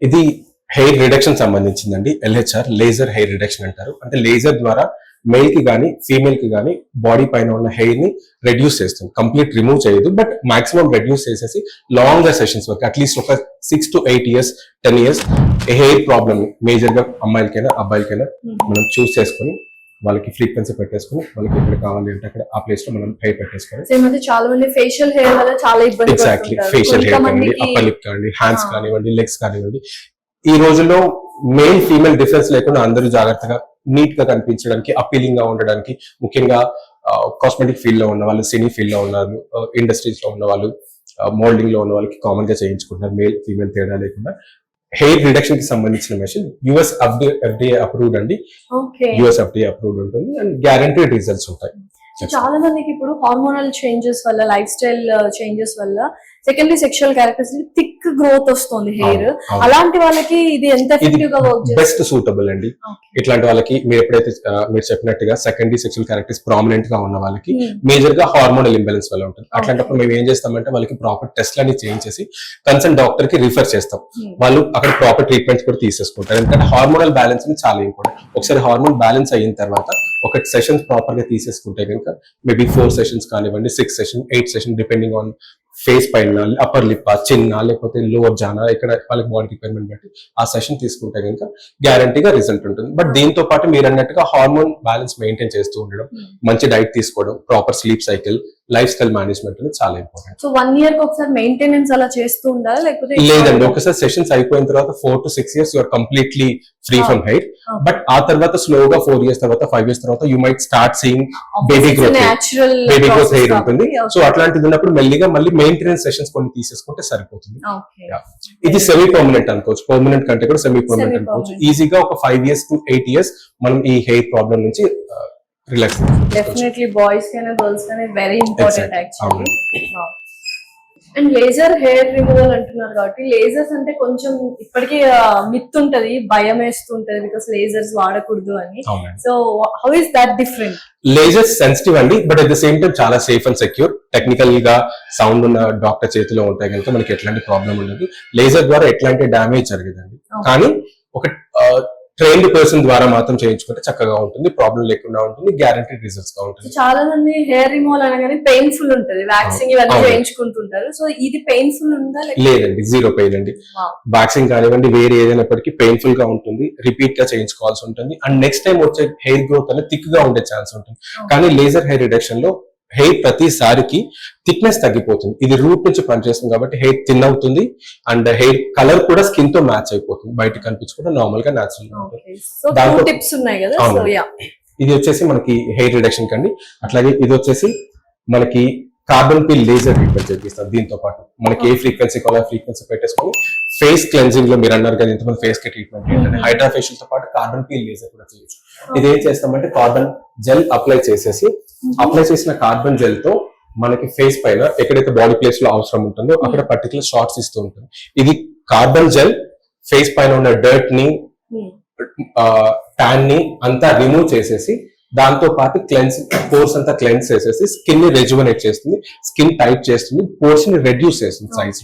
ఇది hair reduction సంబంధించిందండి. LHR laser hair reduction అంటారు. అంటే లేజర్ ద్వారా మేల్ కి గానీ ఫీమేల్ కి గానీ బాడీ పైన ఉన్న హెయిర్ ని రెడ్యూస్ చేస్తుంది. కంప్లీట్ రిమూవ్ చేయదు, బట్ మాక్సిమం రెడ్యూస్ చేసేసి లాంగర్ సెషన్స్ వరకు అట్లీస్ట్ ఒక 6 to 8 years 10 years hair problem major గా అమ్మాయిలకైనా అబ్బాయిలకైనా మనం చూస్ చేసుకుని వాళ్ళకి ఫ్రీక్వెన్సీ పెట్టేసుకుని వాళ్ళకి ఎక్కడ కావాలి అంటే అక్కడ ఆ ప్లేస్ లో మనం హెయిర్ పెట్టేసుకోవాలి. చాలా మంది ఫేషియల్ హెయిర్ వల్ల చాలా ఇబ్బంది ఎగ్జాక్ట్లీ ఫేషియల్ హెయిర్ కానివ్వండి, అప్పర్ లిప్ కానివ్వండి, హ్యాండ్స్ కానివ్వండి, లెగ్స్ కానివ్వండి. ఈ రోజుల్లో మేల్ ఫీమేల్ డిఫరెన్స్ లేకుండా అందరూ జాగ్రత్తగా నీట్ గా కనిపించడానికి, అపీలింగ్ గా ఉండడానికి, ముఖ్యంగా కాస్మెటిక్ ఫీల్డ్ లో ఉన్న వాళ్ళు, సినీ ఫీల్డ్ లో ఉన్న ఇండస్ట్రీస్ లో ఉన్న వాళ్ళు, మోల్డింగ్ లో ఉన్న వాళ్ళకి కామన్ గా చేయించుకుంటున్నారు. మేల్ ఫీమేల్ తేడా లేకుండా హెయిర్ రిడక్షన్ కి సంబంధించిన మెషిన్ యుఎస్ FDA అప్రూవ్డ్ అండి. యుఎస్ FDA అప్రూవ్డ్ ఉంటుంది అండ్ గ్యారంటీడ్ రిజల్ట్స్ ఉంటాయి. చాలా మందికి ఇప్పుడు హార్మోనల్ చేంజెస్ వల్ల, లైఫ్ స్టైల్ చేంజెస్ వల్ల secondary sexual characteristic thick growth వస్తుంది హెయిర్. అలాంటి వాళ్ళకి ఇది ఎంత ఎఫెక్టివ్ గా వర్క్ చేస్తుంది? బెస్ట్ సూటబుల్ అండి. ఇట్లాంటి వాళ్ళకి మీరు ఎప్పుడైతే మీరు చెప్పినట్టుగా సెకండరీ సెక్షువల్ క్యారెక్టర్స్ ప్రామినెంట్ గా ఉన్న వాళ్ళకి మేజర్ గా హార్మోనల్ ఇంబాలెన్స్ వల్ల ఉంటుంది. అట్లాంటప్పుడు మేము ఏం చేస్తామంటే వాళ్ళకి ప్రాపర్ టెస్ట్ లని చేయించేసి కన్సర్న్ డాక్టర్ కి రిఫర్ చేస్తాం. వాళ్ళు అక్కడ ప్రాపర్ ట్రీట్మెంట్ కూడా తీసేసుకుంటారు. ఎందుకంటే హార్మోనల్ బ్యాలెన్స్ చాలా ఇంపార్టెంట్. ఒకసారి హార్మోన్ బ్యాలెన్స్ అయిన తర్వాత ఒక సెషన్స్ ప్రాపర్ గా తీసేసుకుంటే కనుక మేబీ 4 sessions కానివ్వండి, 6 sessions, 8 sessions depending on face పైన, అప్పర్ లిప్, చిన్న లేకపోతే లోవర్ జానా, ఇక్కడ వాళ్ళకి బాడీ రిక్వైర్మెంట్ బట్టి ఆ సెషన్ తీసుకుంటే కనుక గ్యారంటీగా రిజల్ట్ ఉంటుంది. బట్ దీంతో పాటు మీరు అన్నట్టుగా హార్మోన్ బ్యాలెన్స్ మెయింటైన్ చేస్తూ ఉండడం, మంచి డైట్ తీసుకోవడం, proper sleep cycle, life style management అనేది చాలా ఇంపార్టెంట్. సో 1 year కి ఒకసారి మెయింటెనెన్స్ అలా చేస్తూ ఉండాలా లేకపోతే? లేదండి, ఒకసారి సెషన్స్ అయిపోయిన తర్వాత 4 to 6 years you are completely free from hair. But ఆ తర్వాత స్లోగా 4 years తర్వాత 5 years తర్వాత you might start seeing baby growth hair ఉంటుంది. సో అట్లాంటిది ఉన్నప్పుడు మెల్లిగా మళ్ళీ మెయింటెనెన్స్ సెషన్స్ కొన్ని తీసేసుకుంటే సరిపోతుంది. ఇది సెమీ పర్మనెంట్ అనుకోవచ్చు, పర్మనెంట్ కంటే కూడా సెమీ పర్మనెంట్ అనుకోవచ్చు. ఈజీగా ఒక 5 years to 8 years మనం ఈ హెయిర్ ప్రాబ్లం నుంచి రిలాక్స్. డెఫినెట్లీ బాయ్స్ కైనా గర్ల్స్ కైనా very important actually. And laser hair removal అంటున్నారు కాబట్టి లేజర్స్ అంటే కొంచెం ఇప్పటికీ మిత్ ఉంటది, భయం వేస్తుంటది బికాస్ లేజర్స్ వాడకూడదు అని. So how is that different? Lasers sensitive అండి, but at the same time చాలా సేఫ్ అండ్ సెక్యూర్. టెక్నికల్ గా సౌండ్ ఉన్న డాక్టర్ చేతిలో ఉంటాయి కనుక మనకి ఎట్లాంటి ప్రాబ్లం ఉండదు. లేజర్ ద్వారా ఎట్లాంటి డ్యామేజ్ జరగదండి. కానీ ఒక ట్రైన్డ్ పర్సన్ ద్వారా మాత్రం చేయించుకుంటే చక్కగా ఉంటుంది, ప్రాబ్లం లేకుండా ఉంటుంది, గ్యారంటీడ్ రిజల్ట్స్ గా ఉంటుంది. చాలా మంది హెయిర్ రిమూవల్ అనగానే పెయిన్ఫుల్ ఉంటుంది, వ్యాక్సింగ్ ఇవన్నీ చేయించుకుంటుంటారు. సో ఇది పెయిన్ఫుల్ ఉందా? లేదండి, జీరో పెయిన్ అండి. వ్యాక్సింగ్ కానివ్వండి వేరే ఏదైనప్పటికీ పెయిన్ఫుల్ గా ఉంటుంది, రిపీట్ గా చేయించుకోవాల్సి ఉంటుంది. అండ్ నెక్స్ట్ టైం వచ్చే హెయిర్ గ్రోత్ అనేది థిక్ గా ఉండే ఛాన్స్ ఉంటుంది. కానీ లేజర్ హెయిర్ రిడక్షన్ లో హెయిర్ ప్రతిసారికి థిక్నెస్ తగ్గిపోతుంది. ఇది రూట్ నుంచి పనిచేస్తుంది కాబట్టి హెయిర్ థిన్ అవుతుంది అండ్ హెయిర్ కలర్ కూడా స్కిన్ తో మ్యాచ్ అయిపోతుంది, బయటకు కనిపించకుండా నార్మల్ గా న్యాచురల్ గా ఉంటుంది. ఇది వచ్చేసి మనకి హెయిర్ రిడక్షన్ కండి. అట్లాగే ఇది వచ్చేసి మనకి కార్బన్ పీల్ లేజర్ ట్రీట్మెంట్ చేపిస్తాం. దీంతో పాటు మనకి ఏ ఫ్రీక్వెన్సీ కావాలో ఫ్రీక్వెన్సీ పెట్టేసుకొని ఫేస్ క్లెన్జింగ్ లో మీరు అన్నారు కదా ఇంతమంది ఫేస్ కి ట్రీట్మెంట్ ఏంటంటే హైడ్రా ఫేషియల్ తో పాటు కార్బన్ పీల్ లేజర్ కూడా చేయొచ్చు. ఇది ఏం చేస్తామంటే కార్బన్ జెల్ అప్లై చేసేసి, అప్లై చేసిన కార్బన్ జెల్ తో మనకి ఫేస్ పైన ఎక్కడైతే బాడీ ప్లేస్ లో అవసరం ఉంటుందో అక్కడ పర్టికులర్ షార్ట్స్ ఇస్తూ ఉంటుంది. ఇది కార్బన్ జెల్ ఫేస్ పైన ఉన్న డర్ట్ ని, ట్యాన్ ని అంతా రిమూవ్ చేసేసి దాంతో పాటు పోర్స్ అంతా క్లెన్స్ చేసేసి స్కిన్ ని రెజ్యువనేట్ చేస్తుంది, స్కిన్ టైట్ చేస్తుంది, పోర్స్ ని రెడ్యూస్ చేస్తుంది సైజ్.